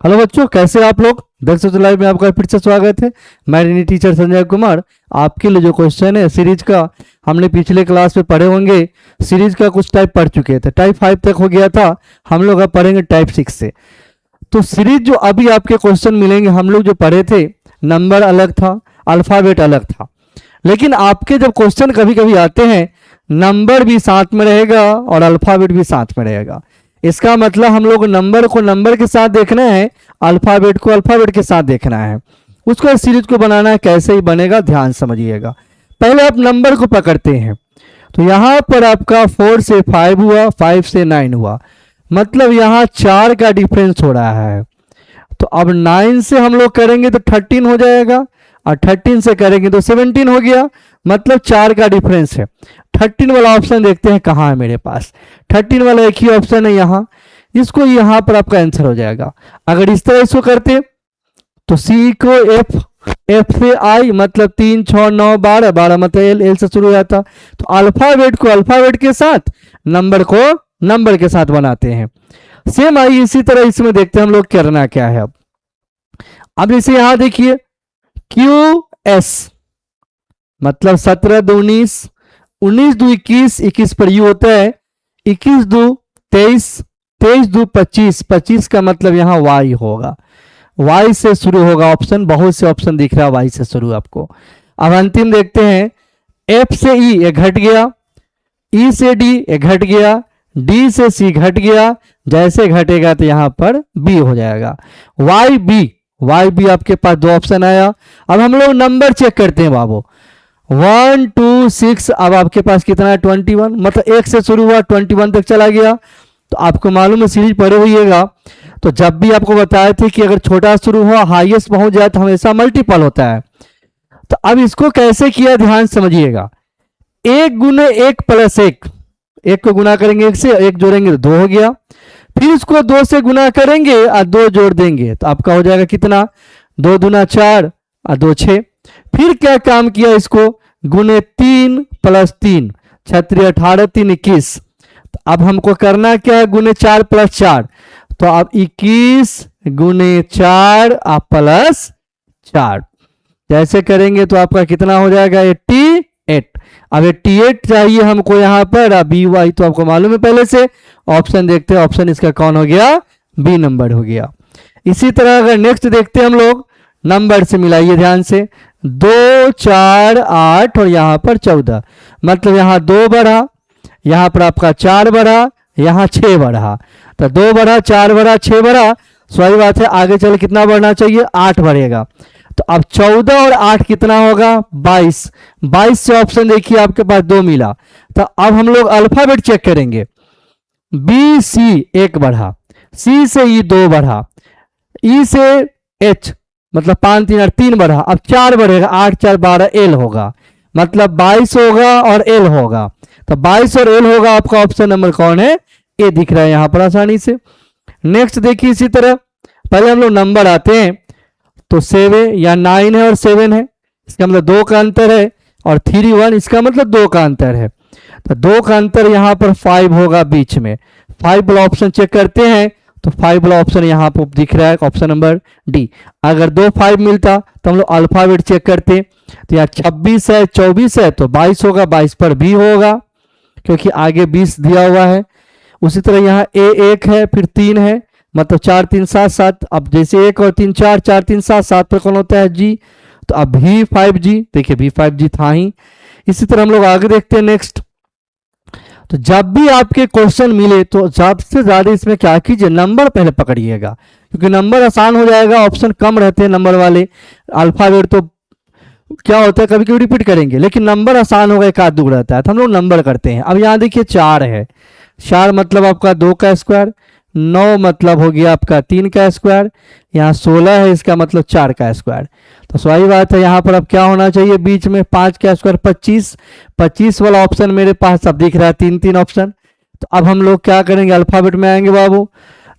Hello बच्चों, कैसे आप लोग। दर्शक लाइव में आपका फिर से स्वागत है। मैं रिनी टीचर संजय कुमार। आपके लिए जो क्वेश्चन है सीरीज का, हमने पिछले क्लास में पढ़े होंगे। सीरीज का कुछ टाइप पढ़ चुके थे, टाइप 5 तक हो गया था। हम लोग अब पढ़ेंगे टाइप 6 से। तो सीरीज जो अभी आपके क्वेश्चन मिलेंगे, हम लोग जो पढ़े थे, नंबर अलग था, अल्फाबेट अलग था। लेकिन आपके जब क्वेश्चन कभी कभी आते हैं, नंबर भी साथ में रहेगा और अल्फाबेट भी साथ में रहेगा। इसका मतलब हम लोग नंबर को नंबर के साथ देखना है, अल्फाबेट को अल्फाबेट के साथ देखना है। उसको सीरीज को बनाना है, कैसे ही बनेगा ध्यान समझिएगा। पहले आप नंबर को पकड़ते हैं, तो यहां पर आपका 4 से 5 हुआ, 5 से 9 हुआ, मतलब यहां 4 का डिफरेंस हो रहा है। तो अब 9 से हम लोग करेंगे तो 13 हो जाएगा, और 13 से करेंगे तो 17 हो गया, मतलब 4 का डिफरेंस है। 13 वाला ऑप्शन देखते हैं कहाँ है मेरे पास। 13 वाला एक ही ऑप्शन है यहाँ, इसको यहाँ पर आपका आंसर हो जाएगा। अगर इस तरह इसको करते तो सी को एफ, एफ से आई मतलब 3 6 9 12, 12 मतलब एल, एल से शुरू हो जाता। तो अल्फाबेट को अल्फाबेट के साथ, नंबर को नंबर के साथ बनाते हैं। सेम आई इसी तरह इसमें देखते हैं हम लोग करना क्या है। अब इसे यहां देखिए, क्यू एस मतलब 17 2 19, 19 2 21, 21 पर यू होता है, 21 2 23, 23 2 25, 25 का मतलब यहां वाई होगा, वाई से शुरू होगा ऑप्शन। बहुत से ऑप्शन दिख रहा है वाई से शुरू आपको। अब अंतिम देखते हैं, एफ से ई ये घट गया, ई से डी ये घट गया, डी से सी घट गया, जैसे घटेगा तो यहां पर बी हो जाएगा, वाई बी। वाई बी आपके पास दो ऑप्शन आया। अब हम लोग नंबर चेक करते हैं बाबू, 1 2 6, अब आपके पास कितना है 21, मतलब 1 से शुरू हुआ 21 तक चला गया। तो आपको मालूम है सीरीज पढ़े होइएगा, तो जब भी आपको बताए थे कि अगर छोटा शुरू हुआ हाईएस्ट पहुंच जाए तो हमेशा मल्टीपल होता है। तो अब इसको कैसे किया ध्यान समझिएगा। 1 गुने 1 प्लस 1, 1 को गुना करेंगे 1 से, 1 जोड़ेंगे तो 2 हो गया। फिर इसको 2 से गुना करेंगे और 2 जोड़ देंगे तो आपका हो जाएगा कितना, 2 दूना 4 और 2 6। फिर क्या काम किया, इसको गुने 3 प्लस 3, 36 18 3 21। तो अब हमको करना क्या है, गुने 4 प्लस 4, तो अब 21 गुने 4 प्लस 4 जैसे करेंगे तो आपका कितना हो जाएगा 88। अब 88 चाहिए हमको यहाँ पर, बी वाई तो आपको मालूम है पहले से। ऑप्शन देखते हैं, ऑप्शन इसका कौन हो गया, बी नंबर हो गया। इसी तरह अगर नेक्स्ट देखते हैं हम लोग, नंबर से मिलाइए ध्यान से, 2 4 8 और यहाँ पर 14, मतलब यहाँ 2 बढ़ा, यहाँ पर आपका 4 बढ़ा, यहाँ 6 बढ़ा। तो 2 बढ़ा 4 बढ़ा 6 बढ़ा, सही बात है। आगे चल कितना बढ़ना चाहिए, 8 बढ़ेगा। तो अब 14 और 8 कितना होगा, 22। 22 से ऑप्शन देखिए आपके पास 2 मिला। तो अब हम लोग अल्फाबेट चेक करेंगे, बी सी 1 बढ़ा, सी से ई 2 बढ़ा, ई से एच मतलब 5 3 8 3 बढ़ा, अब 4 बढ़ेगा, 8 4 12 एल होगा, मतलब 22 होगा और एल होगा। तो 22 और एल होगा, आपका ऑप्शन नंबर कौन है, ए दिख रहा है यहां पर आसानी से। नेक्स्ट देखिए इसी तरह, पहले हम लोग नंबर आते हैं तो 7 या 9 है और 7 है, इसका मतलब 2 का अंतर है, और 3 1 इसका मतलब 2 का अंतर है। तो 2 का अंतर यहाँ पर 5 होगा बीच में। 5 वाला ऑप्शन चेक करते हैं तो 5 वाला ऑप्शन यहाँ पर दिख रहा है, ऑप्शन नंबर डी। अगर 2 5 मिलता तो हम लोग अल्फाबेट चेक करते, तो यहाँ 26 है 24 है तो 22 होगा, 22 पर बी होगा क्योंकि आगे 20 दिया हुआ है। उसी तरह यहाँ ए 1 है, फिर 3 है, मतलब 4 3 7 7। अब जैसे 1 और 3 4, 4 3 7, 7 पर कौन होता है जी, तो अब भी 5G, देखिए भी 5G था ही। इसी तरह हम लोग आगे देखते हैं नेक्स्ट। तो जब भी आपके क्वेश्चन मिले तो ज्यादा से ज्यादा इसमें क्या कीजिए, नंबर पहले पकड़िएगा, क्योंकि नंबर आसान हो जाएगा, ऑप्शन कम रहते हैं नंबर वाले। अल्फाबेट तो क्या होता है कभी कभी रिपीट करेंगे, लेकिन नंबर आसान होगा, एक आध दूर रहता है, तो हम लोग नंबर करते हैं। अब यहाँ देखिए 4 है, 4 मतलब आपका 2 का स्क्वायर, 9 मतलब हो गया आपका 3 का स्क्वायर, यहाँ 16 है, इसका मतलब 4 का स्क्वायर। तो सही बात है, यहाँ पर अब क्या होना चाहिए बीच में, 5 का स्क्वायर 25। 25 वाला ऑप्शन मेरे पास अब दिख रहा है, 3 3 ऑप्शन। तो अब हम लोग क्या करेंगे, अल्फाबेट में आएंगे बाबू।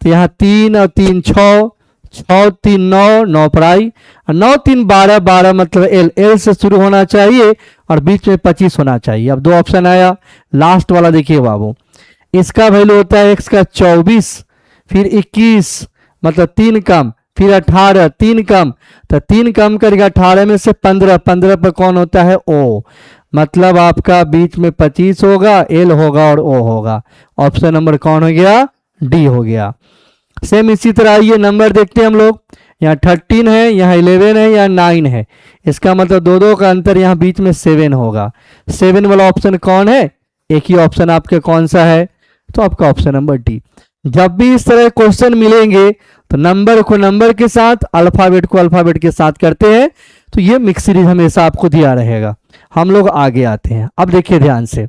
तो यहाँ 3 और 3 6, 6 3 9, 9 पर आई, 9 3 12, 12 मतलब एल, एल से शुरू होना चाहिए और बीच में 25 होना चाहिए। अब 2 ऑप्शन आया, लास्ट वाला देखिए बाबू, इसका वैल्यू होता है x का 24, फिर 21 मतलब 3 कम, फिर 18 3 कम, तो 3 कम करेगा 18 में से 15, 15 पर कौन होता है ओ, मतलब आपका बीच में 25 होगा, एल होगा और ओ होगा। ऑप्शन नंबर कौन हो गया, डी हो गया। सेम इसी तरह ये नंबर देखते हैं हम लोग, यहाँ 13 है, यहाँ 11 है, यहाँ 9 है, इसका मतलब दो दो का अंतर, यहाँ बीच में 7 होगा। 7 वाला ऑप्शन कौन है, एक ही ऑप्शन आपके कौन सा है, तो आपका ऑप्शन नंबर डी। जब भी इस तरह क्वेश्चन मिलेंगे तो नंबर को नंबर के साथ, अल्फाबेट को अल्फाबेट के साथ करते हैं, तो ये मिक्स सीरीज हमेशा आपको दिया रहेगा। हम लोग आगे आते हैं। अब देखिए ध्यान से,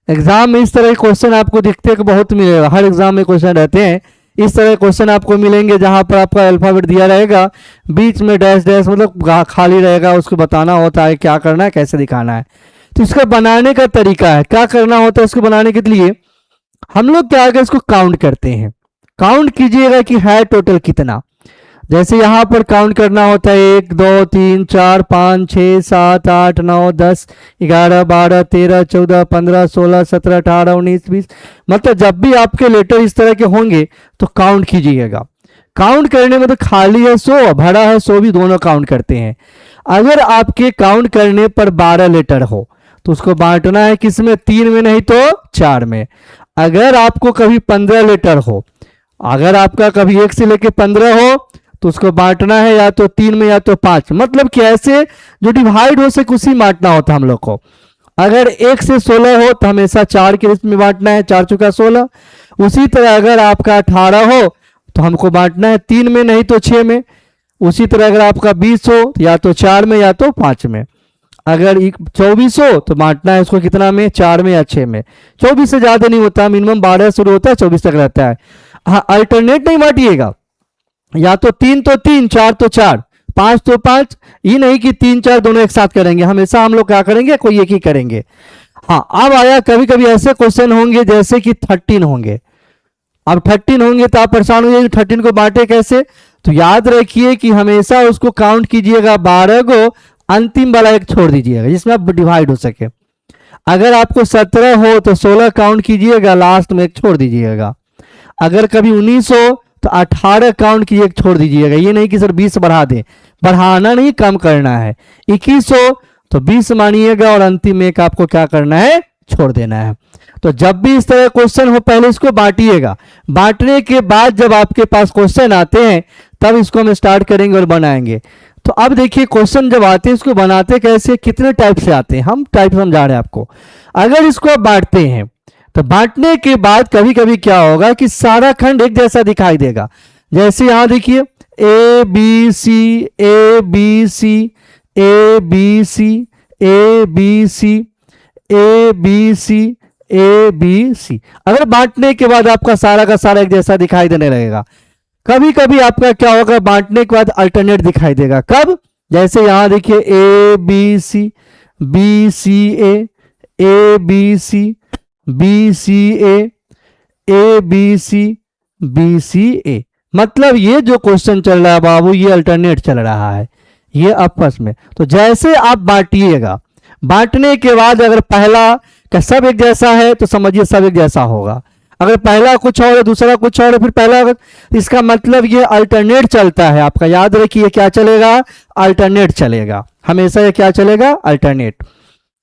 एग्जाम में इस तरह के क्वेश्चन आपको दिखते हैं बहुत मिलेगा, हर एग्जाम में क्वेश्चन रहते हैं इस तरह क्वेश्चन आपको मिलेंगे जहां पर आपका अल्फाबेट दिया रहेगा, बीच में डैश डैश मतलब खाली रहेगा, उसको बताना होता है क्या करना है, कैसे दिखाना है। तो इसका बनाने का तरीका है, क्या करना होता है इसको बनाने के लिए, हम लोग क्या है इसको काउंट करते हैं। काउंट कीजिएगा कि है टोटल कितना, जैसे यहां पर काउंट करना होता है 1 2 3 4 5 6 7 8 9 10 11 12 13 14 15 16 17 18 19 20, मतलब जब भी आपके लेटर इस तरह के होंगे तो काउंट कीजिएगा। काउंट करने में तो खाली है 100, भरा है 100 भी दोनों काउंट करते हैं। अगर आपके काउंट करने पर 12 लेटर हो तो उसको बांटना है किसमें, 3 में नहीं तो 4 में। अगर आपको कभी 15 लेटर हो, अगर आपका कभी 1 से लेके 15 हो तो उसको बांटना है या तो 3 में या तो 5, मतलब कि ऐसे जो डिवाइड हो सके उसी बांटना होता है हम लोग को। अगर 1 से 16 हो तो हमेशा 4 के लिस्ट में बांटना है, 4 चौका 16। उसी तरह अगर आपका 18 हो तो हमको बांटना है 3 में नहीं तो 6 में। उसी तरह अगर आपका 20 हो तो या तो 4 में या तो 5 में। अगर 24 हो तो बांटना है उसको कितना में, 4 में या 6 में। 24 से ज्यादा नहीं होता, मिनिमम 12 शुरू होता है 24 तक रहता है। हाँ, अल्टरनेट नहीं बांटिएगा, या तो 3 तो 3, 4 तो 4, 5 तो 5, ये नहीं कि 3 4 दोनों एक साथ करेंगे, हमेशा हम लोग क्या करेंगे, कोई एक ही करेंगे। हाँ, अब आया कभी कभी ऐसे क्वेश्चन होंगे जैसे कि 13 होंगे। अब 13 होंगे तो आप परेशान हो जाएंगे 13 को बांटे कैसे, तो याद रखिए कि हमेशा उसको काउंट कीजिएगा 12 को, अंतिम वाला एक छोड़ दीजिएगा जिसमें आप डिवाइड हो सके। अगर आपको 17 हो तो 16 काउंट कीजिएगा, लास्ट में एक छोड़ दीजिएगा। अगर कभी 19 हो तो 18 काउंट की एक छोड़ दीजिएगा, ये नहीं कि सर 20 बढ़ा दें, बढ़ाना नहीं कम करना है। 21 हो तो 20 मानिएगा और अंतिम एक आपको क्या करना है, छोड़ देना है। तो जब भी इस तरह क्वेश्चन हो पहले इसको बांटिएगा, बांटने के बाद जब आपके पास क्वेश्चन आते हैं तब इसको हम स्टार्ट करेंगे और बनाएंगे। तो अब देखिए क्वेश्चन जब आते हैं इसको बनाते कैसे, कितने टाइप से आते हैं, हम टाइप समझा रहे हैं आपको। अगर इसको आप बांटते हैं तो बांटने के बाद कभी कभी क्या होगा कि सारा खंड एक जैसा दिखाई देगा। जैसे यहां देखिए A B C A B C A B C A B C A B C A B C, अगर बांटने के बाद आपका सारा का सारा एक जैसा दिखाई देने लगेगा। कभी कभी आपका क्या होगा, बांटने के बाद अल्टरनेट दिखाई देगा। कब, जैसे यहां देखिए A B C A B C B C A B C A, मतलब ये जो क्वेश्चन चल रहा है बाबू ये अल्टरनेट चल रहा है ये आपस में। तो जैसे आप बांटिएगा, बांटने के बाद अगर पहला का सब एक जैसा है तो समझिए सब एक जैसा होगा। अगर पहला कुछ और है दूसरा कुछ और है फिर पहला, इसका मतलब ये अल्टरनेट चलता है आपका। याद रखिए क्या चलेगा, अल्टरनेट चलेगा हमेशा। ये क्या चलेगा, अल्टरनेट।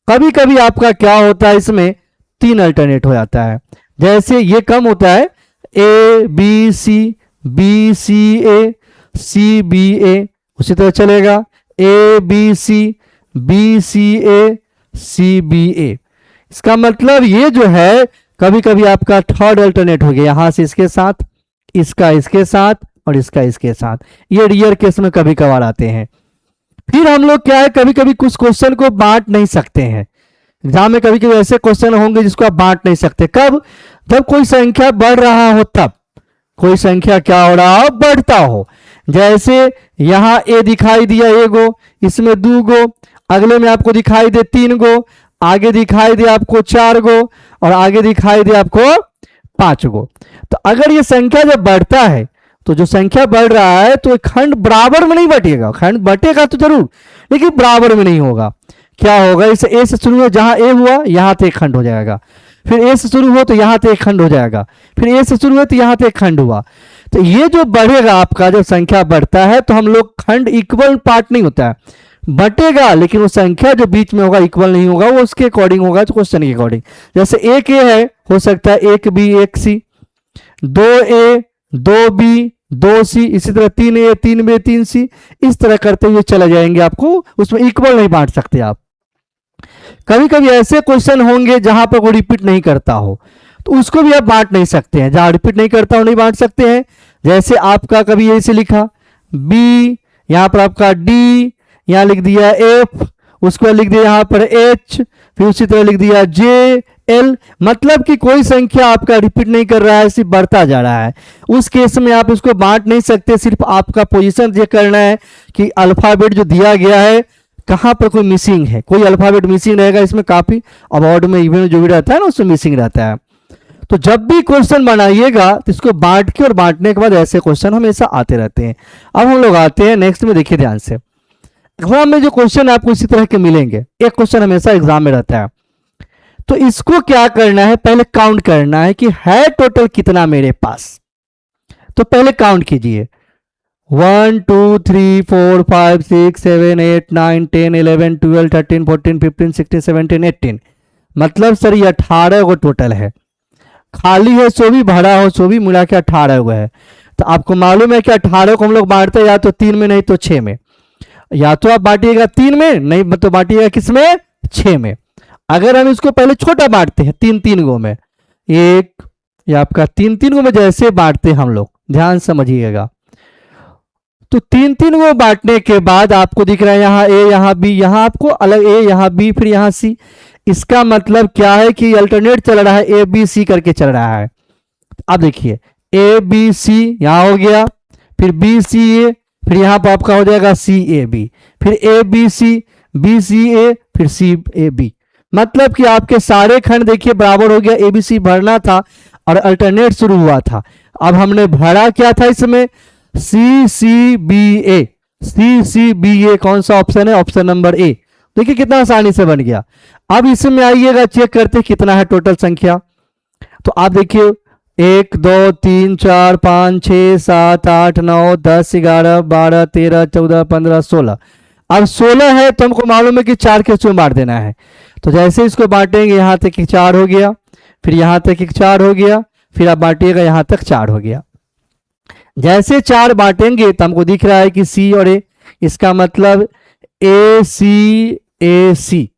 कभी कभी आपका क्या होता है इसमें 3 अल्टरनेट हो जाता है। जैसे ये कम होता है ए बी सी ए सी बी ए, उसी तरह चलेगा ए बी सी ए सी बी ए। इसका मतलब ये जो है कभी कभी आपका थर्ड अल्टरनेट हो गया, यहां से इसके साथ, इसका इसके साथ और इसका इसके साथ। ये रियर केस में कभी कभार आते हैं। फिर हम लोग क्या है, कभी कभी कुछ क्वेश्चन को बांट नहीं सकते हैं। एग्जाम में कभी कभी ऐसे क्वेश्चन होंगे जिसको आप बांट नहीं सकते। कब, जब कोई संख्या बढ़ रहा हो, तब कोई संख्या क्या हो रहा हो, बढ़ता हो। जैसे यहां ए दिखाई दिया एगो, इसमें 2 गो, अगले में आपको दिखाई दे 3 गो, आगे दिखाई दे आपको 4 गो और आगे दिखाई दे आपको 5 गो। तो अगर ये संख्या जब बढ़ता है तो जो संख्या बढ़ रहा है तो खंड बराबर में नहीं बटेगा, खंड बटेगा तो जरूर लेकिन बराबर में नहीं होगा। क्या होगा, इसे ए से शुरू हुआ, जहां ए हुआ यहां तक एक खंड हो जाएगा, फिर ए से शुरू हो तो यहां तक एक खंड हो जाएगा, फिर ए से शुरू हुआ तो यहां तक एक खंड हुआ, तो ये जो बढ़ेगा आपका, जब संख्या बढ़ता है तो हम लोग खंड इक्वल पार्ट नहीं होता है, बटेगा, लेकिन वो संख्या जो बीच में होगा इक्वल नहीं होगा, वो उसके अकॉर्डिंग होगा, तो क्वेश्चन के अकॉर्डिंग। जैसे एक ए है, हो सकता है एक बी एक सी, दो ए दो बी दो सी, इसी तरह तीन ए तीन बी तीन सी, इस तरह करते हुए चले जाएंगे, आपको उसमें इक्वल नहीं बांट सकते आप। कभी कभी ऐसे क्वेश्चन होंगे जहां पर वो रिपीट नहीं करता हो, तो उसको भी आप बांट नहीं सकते हैं, जहां रिपीट नहीं करता हो नहीं बांट सकते हैं। जैसे आपका कभी ऐसे लिखा बी, यहां पर आपका डी, यहां लिख दिया एफ, उसको लिख दिया यहां पर एच, फिर उसी तरह लिख दिया जे एल, मतलब कि कोई संख्या आपका रिपीट नहीं कर रहा है, सिर्फ बढ़ता जा रहा है। उस केस में आप इसको बांट नहीं सकते, सिर्फ आपका पोजीशन चेक करना है कि अल्फाबेट जो दिया गया है कहां पर कोई मिसिंग है, कोई अल्फाबेट मिसिंग रहेगा इसमें काफी, अब ऑर्ड में इवन जो भी रहता है ना उसमें मिसिंग रहता है। तो जब भी क्वेश्चन बनाइएगा तो इसको बांट के, और बांटने के बाद ऐसे क्वेश्चन हमेशा आते रहते हैं। अब हम लोग आते हैं नेक्स्ट में, देखिए ध्यान से, एग्जाम में जो क्वेश्चन आपको इसी तरह के मिलेंगे, एक क्वेश्चन हमेशा एग्जाम में रहता है, तो इसको क्या करना है, पहले काउंट करना है कि है टोटल कितना मेरे पास। तो पहले काउंट कीजिए, 1 2 3 4 5 6 7 8 9 10 11 12 13 14 15 16 17 18, मतलब सर ये 18 को टोटल है, खाली है सो भी, भरा हो सो भी, मिला के 18 हुआ है। तो आपको मालूम है कि 18 को हम लोग बांटते हैं या तो 3 में नहीं तो 6 में, या तो आप बांटिएगा 3 में, नहीं तो बांटिएगा किस में, 6 में। अगर हम इसको पहले छोटा बांटते हैं 3 गो में, एक या आपका 3 गो में जैसे बांटते हैं हम लोग, ध्यान समझिएगा। तो 3 गो बांटने के बाद आपको दिख रहा है यहाँ ए यहाँ बी, यहाँ आपको अलग ए यहाँ बी फिर यहाँ सी, इसका मतलब क्या है कि अल्टरनेट चल रहा है, ए बी सी करके चल रहा है। अब देखिए ए बी सी यहाँ हो गया, फिर बी सी ए, फिर यहाँ पर आपका हो जाएगा सी ए बी, फिर ए बी सी ए, फिर सी ए बी, मतलब कि आपके सारे खंड देखिए बराबर हो गया, ए बी सी भरना था और अल्टरनेट शुरू हुआ था। अब हमने भरा क्या था इसमें, सी सी बी ए, सी सी बी ए कौन सा ऑप्शन है, ऑप्शन नंबर ए। देखिए कितना आसानी से बन गया। अब इसमें आइएगा चेक करते कितना है टोटल संख्या, तो आप देखिए 1 2 3 4 5 6 7 8 9 10 11 12 13 14 15 16, अब 16 है तो हमको मालूम है कि 4 के उसमें बांट देना है। तो जैसे इसको बांटेंगे यहाँ तक 4 हो गया, फिर यहाँ तक 4 हो गया, फिर आप बांटिएगा यहाँ तक 4 हो गया। जैसे 4 बांटेंगे तो हमको दिख रहा है कि सी और ए, इसका मतलब ए सी,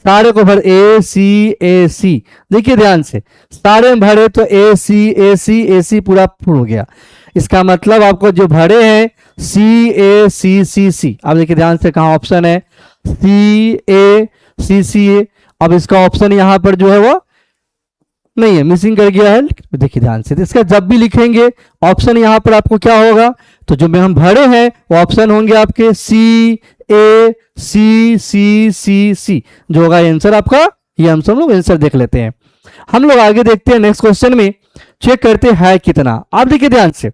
सारे को भर ए सी, देखिए ध्यान से सारे में भरे तो ए सी पूरा फुल हो गया, इसका मतलब आपको जो भरे हैं सी। अब देखिए ध्यान से कहाँ ऑप्शन है, सी ए। अब इसका ऑप्शन यहाँ पर जो है वो नहीं है, मिसिंग कर गया है। देखिए ध्यान से, इसका जब भी लिखेंगे ऑप्शन यहाँ पर आपको क्या होगा, तो जो में हम भरे हैं वो ऑप्शन होंगे आपके सी ए सी, जो होगा आंसर आपका, ये हम सब लोग आंसर देख लेते हैं। हम लोग आगे देखते हैं नेक्स्ट क्वेश्चन में, चेक करते हैं कितना। आप देखिए ध्यान से,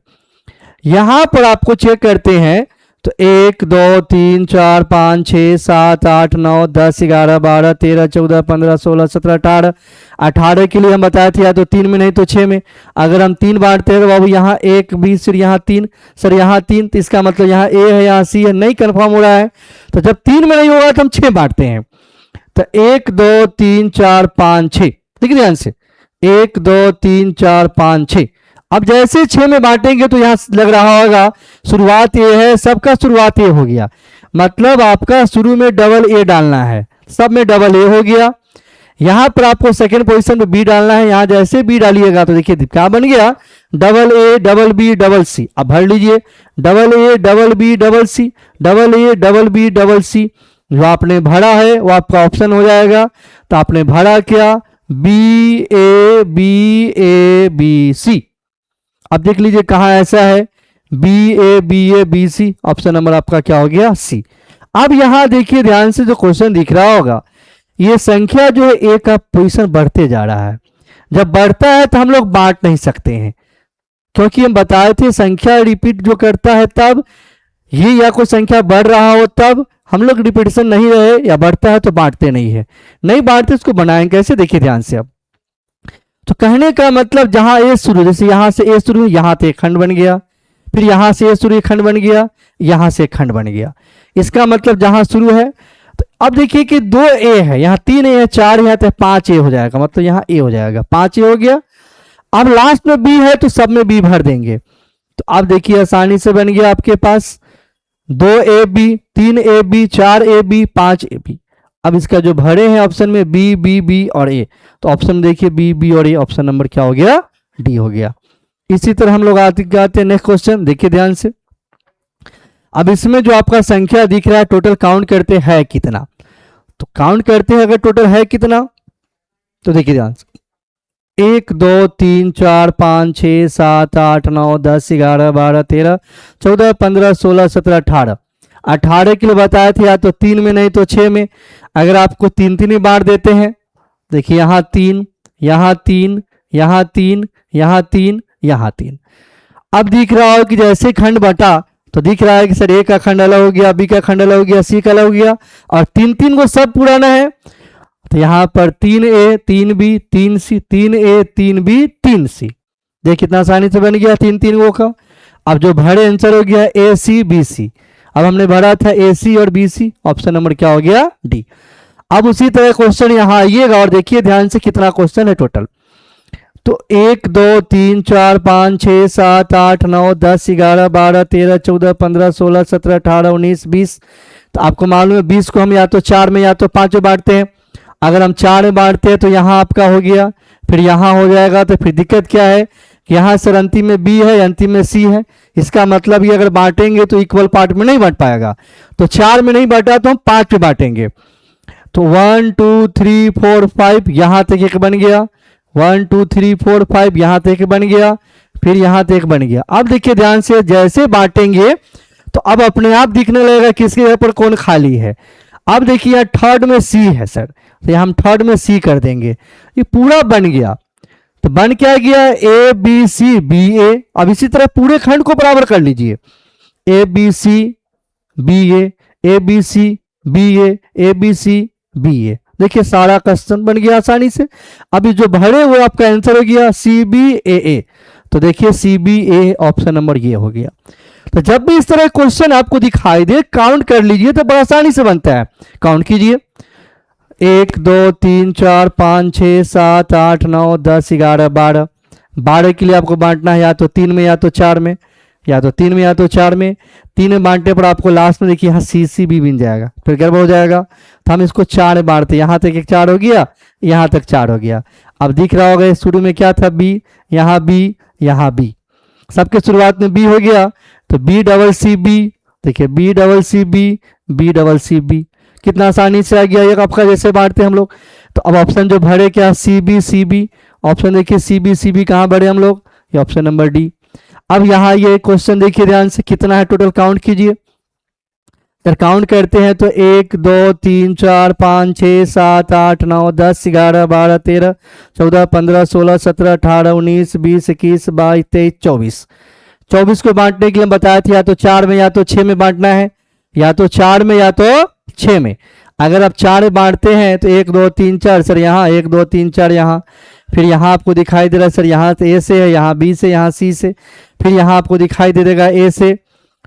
यहां पर आपको चेक करते हैं तो 1 2 3 4 5 6 7 8 9 10 11 12 13 14 15 16 17 18 के लिए हम बताए थे या तो 3 में नहीं तो 6 में। अगर हम 3 बांटते हैं तो बाबू यहाँ 1 20 फिर यहाँ 3, सर यहाँ 3, तो इसका मतलब यहाँ ए है यहाँ सी है, नहीं कंफर्म हो रहा है। तो जब 3 में नहीं होगा तो हम 6 बांटते हैं, तो 1 2 3 4 5 6, देखिए ध्यान से 1 2 3 4 5 6। अब जैसे 6 में बांटेंगे तो यहां लग रहा होगा शुरुआत ए है, सबका शुरुआत ए हो गया, मतलब आपका शुरू में डबल ए डालना है, सब में डबल ए हो गया। यहां पर आपको सेकंड पोजीशन पे बी डालना है, यहां जैसे बी डालिएगा तो देखिए क्या बन गया, double A double B double C. अब भर लीजिए double A double B double C, double A double B double C, जो आपने भरा है वो आपका ऑप्शन हो जाएगा। तो आपने भरा क्या, बी ए बी सी। अब देख लीजिए कहाँ ऐसा है, B A B C, option number आपका क्या हो गया, सी। अब यहां देखिए ध्यान से, जो क्वेश्चन दिख रहा होगा, ये संख्या जो है ए का पोजीशन बढ़ते जा रहा है। जब बढ़ता है तो हम लोग बांट नहीं सकते हैं, क्योंकि हम बताए थे संख्या रिपीट जो करता है तब, ये या कोई संख्या बढ़ रहा हो तब हम लोग रिपीटेशन नहीं रहे, या बढ़ता है तो बांटते नहीं है, नहीं बांटते उसको बनाएंगे कैसे, देखिए ध्यान से। अब तो कहने का मतलब जहां ए शुरू, जैसे यहां से ए शुरू, यहां से एक खंड बन गया, फिर यहां से ए शुरू एक खंड बन गया, यहां से एक खंड बन गया। इसका मतलब जहां शुरू है, तो अब देखिए कि 2 ए है, यहाँ 3 ए है, 4 है, तो 5 ए हो जाएगा, मतलब यहाँ ए हो जाएगा, 5 ए हो गया। अब लास्ट में बी है तो सब में बी भर देंगे। तो अब देखिए आसानी से बन गया आपके पास 2 A B, 3 A B, 4 A B, 5 A B. अब इसका जो भरे हैं ऑप्शन में बी बी बी और ए, तो ऑप्शन देखिए बी बी और ए, ऑप्शन नंबर क्या हो गया, डी हो गया। इसी तरह हम लोग आते हैं नेक्स्ट क्वेश्चन, देखिए ध्यान से। अब इसमें जो आपका संख्या दिख रहा है टोटल काउंट करते हैं कितना, तो काउंट करते हैं अगर टोटल है कितना, तो देखिए ध्यान से 1 2 3 4 5 6 7 8 9 10 11 12 13 14 15 16 17 18, 18 के लिए बताए थे, या तो 3 में नहीं तो 6 में। अगर आपको 3 ही बांट देते हैं, देखिए यहाँ 3, यहाँ 3, यहाँ 3, यहाँ 3, यहाँ 3। अब दिख रहा हो कि जैसे खंड बटा तो दिख रहा है कि सर ए का खंड अलग हो गया, बी का खंड अलग हो गया, सी का अलग हो गया, और 3 को सब पुराना है। तो यहाँ पर 3 ए 3 बी 3 सी, 3 ए 3 बी 3 सी। देखिए कितना आसानी से बन गया 3 वो का। अब जो भरे आंसर हो गया ए सी बी सी। अब हमने भरा था ए सी और बी सी, ऑप्शन नंबर क्या हो गया, डी। अब उसी तरह क्वेश्चन यहाँ आइएगा और देखिए ध्यान से कितना क्वेश्चन है टोटल। तो 1 2 3 4 5 6 7 8 9 10 11 12 13 14 15 16 17 18 19 20। तो आपको मालूम है 20 को हम या तो 4 में या तो 5 में बांटते हैं। अगर हम 4 में बांटते हैं तो यहाँ आपका हो गया, फिर यहाँ हो जाएगा। तो फिर दिक्कत क्या है कि यहाँ सर अंतिम में बी है, अंतिम में सी है। इसका मतलब ये अगर बांटेंगे तो इक्वल पार्ट में नहीं बांट पाएगा। तो 4 में नहीं बांटा तो हम 5 में बांटेंगे। तो 1 2 3 4 5 यहाँ तक एक बन गया, 1 2 3 4 5 यहाँ तक बन गया, फिर यहाँ तक बन गया। अब देखिए ध्यान से, जैसे बांटेंगे तो अब अपने आप दिखने लगेगा किसके जगह पर कौन खाली है। अब देखिए यहाँ थर्ड में सी है सर, तो हम थर्ड में सी कर देंगे, ये पूरा बन गया। तो बन क्या गया, ए बी सी बी ए। अब इसी तरह पूरे खंड को बराबर कर लीजिए, A B C B A B C B A B C B A. देखिए सारा क्वेश्चन बन गया आसानी से। अभी जो भरे वो आपका आंसर हो गया सी बी ए। तो देखिए सी बी ए, ऑप्शन नंबर ये हो गया। तो जब भी इस तरह क्वेश्चन आपको दिखाई दे काउंट कर लीजिए, तो बड़ा आसानी से बनता है। काउंट कीजिए 1 2 3 4 5 6 7 8 9 10 11 12। 12 के लिए आपको बांटना है या तो 3 में या तो 4 में, या तो 3 में या तो 4 में। 3 में बांटने पर आपको लास्ट में देखिए यहाँ सी सी बी बन जाएगा, फिर गड़बड़ हो जाएगा। तो हम इसको 4 में बांटते, यहाँ तक एक 4 हो गया, यहाँ तक 4 हो गया। अब दिख रहा होगा शुरू में क्या था, बी, यहाँ बी, यहाँ बी, सबके शुरुआत में बी हो गया। तो बी डबल सी बी, देखिए B double C B, B double C B, कितना आसानी से आ गया ये आपका जैसे बांटते हम लोग। तो अब ऑप्शन जो भरे क्या, सी बी, ऑप्शन देखिए सी बी कहाँ भरे हम लोग, ये ऑप्शन नंबर डी। अब यहाँ ये क्वेश्चन देखिए ध्यान से, कितना है टोटल काउंट कीजिए। अगर काउंट करते हैं तो 1 2 3 4 5 6 7 8 9 10 11 12 13 14 15 16 17 18 19 20 21 22 23 24। 24 को बांटने के लिए बताया था या तो 4 में या तो 6 में बांटना है, या तो 4 में या तो 6 में। अगर आप 4 में बांटते हैं तो 1 2 3 4 सर यहाँ, 1 2 3 4 यहाँ, फिर यहाँ आपको दिखाई दे रहा है सर यहाँ तो ए से है, यहाँ बी से, यहाँ सी से, फिर यहाँ आपको दिखाई दे देगा ए से,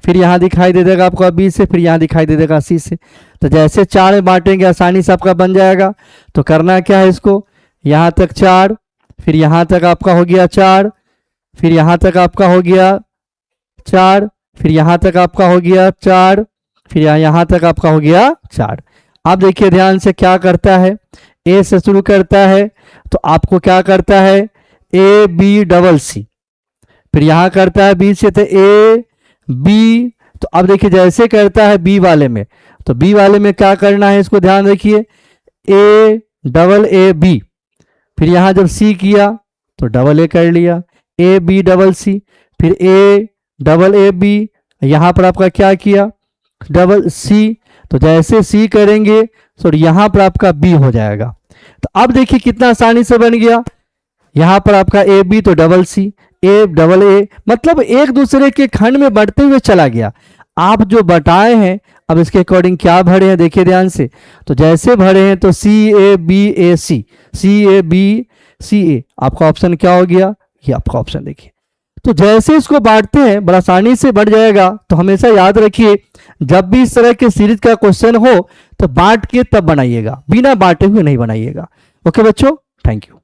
फिर यहाँ दिखाई दे देगा आपको बी से, फिर यहाँ दिखाई दे देगा सी से। तो जैसे 4 में बांटेंगे आसानी से आपका बन जाएगा। तो करना क्या है, इसको यहाँ तक 4, फिर यहाँ तक आपका हो गया 4, फिर यहाँ तक आपका हो गया 4, फिर यहाँ तक आपका हो गया 4, फिर यहाँ तक आपका हो गया 4। अब देखिए ध्यान से क्या करता है, ए से शुरू करता है तो आपको क्या करता है, ए बी डबल सी, फिर यहाँ करता है बी से तो ए बी। तो अब देखिए जैसे करता है बी वाले में, तो बी वाले में क्या करना है, इसको ध्यान रखिए, ए डबल ए बी, फिर यहाँ जब सी किया तो डबल ए कर लिया, ए बी डबल सी, फिर ए डबल ए बी, यहाँ पर आपका क्या किया, डबल सी। तो जैसे सी करेंगे तो यहाँ पर आपका बी हो जाएगा। तो अब देखिए कितना आसानी से बन गया, यहाँ पर आपका ए बी तो double C, A double A, मतलब एक दूसरे के खंड में बढ़ते हुए चला गया। आप जो बटाए हैं अब इसके अकॉर्डिंग क्या भरे हैं देखिए ध्यान से। तो जैसे भरे हैं तो सी A B A C, C A B, C ए। आपका ऑप्शन क्या हो गया, ये आपका ऑप्शन देखिए। तो जैसे इसको बांटते हैं बड़ा आसानी से बढ़ जाएगा। तो हमेशा याद रखिए जब भी इस तरह के सीरीज का क्वेश्चन हो तो बांट के तब बनाइएगा, बिना बांटे हुए नहीं बनाइएगा। ओके बच्चों, थैंक यू।